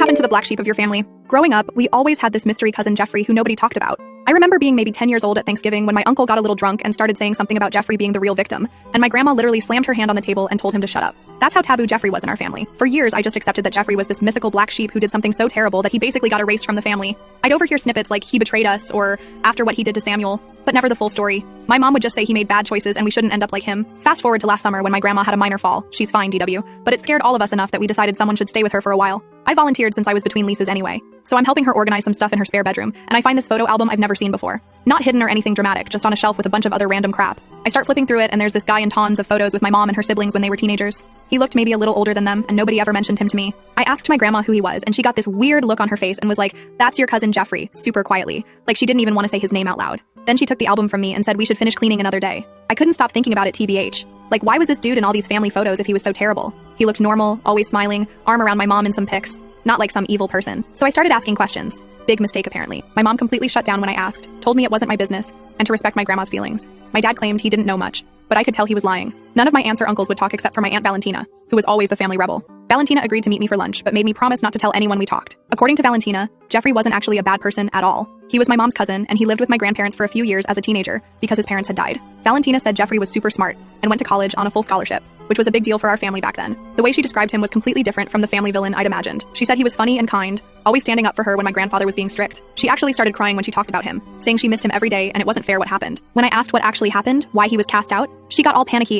Happened to the black sheep of your family? Growing up, we always had this mystery cousin Jeffrey who nobody talked about. I remember being maybe 10 years old at Thanksgiving when my uncle got a little drunk and started saying something about Jeffrey being the real victim, and my grandma literally slammed her hand on the table and told him to shut up. That's how taboo Jeffrey was in our family. For years, I just accepted that Jeffrey was this mythical black sheep who did something so terrible that he basically got erased from the family. I'd overhear snippets like he betrayed us or after what he did to Samuel, but never the full story. My mom would just say he made bad choices and we shouldn't end up like him. Fast forward to last summer when my grandma had a minor fall. She's fine, DW, but it scared all of us enough that we decided someone should stay with her for a while. I volunteered since I was between leases anyway, so I'm helping her organize some stuff in her spare bedroom, and I find this photo album I've never seen before. Not hidden or anything dramatic, just on a shelf with a bunch of other random crap. I start flipping through it and there's this guy in tons of photos with my mom and her siblings when they were teenagers. He looked maybe a little older than them, and nobody ever mentioned him to me. I asked my grandma who he was, and she got this weird look on her face and was like, "That's your cousin Jeffrey," super quietly, like she didn't even want to say his name out loud. Then she took the album from me and said we should finish cleaning another day. I couldn't stop thinking about it TBH. Like, why was this dude in all these family photos if he was so terrible? He looked normal, always smiling, arm around my mom in some pics. Not like some evil person. So I started asking questions. Big mistake apparently. My mom completely shut down when I asked, told me it wasn't my business, and to respect my grandma's feelings. My dad claimed he didn't know much, but I could tell he was lying. None of my aunts or uncles would talk except for my Aunt Valentina, who was always the family rebel. Valentina agreed to meet me for lunch, but made me promise not to tell anyone we talked. According to Valentina, Jeffrey wasn't actually a bad person at all. He was my mom's cousin, and he lived with my grandparents for a few years as a teenager because his parents had died. Valentina said Jeffrey was super smart and went to college on a full scholarship, which was a big deal for our family back then. The way she described him was completely different from the family villain I'd imagined. She said he was funny and kind, always standing up for her when my grandfather was being strict. She actually started crying when she talked about him, saying she missed him every day and it wasn't fair what happened. When I asked what actually happened, why he was cast out, she got all panicky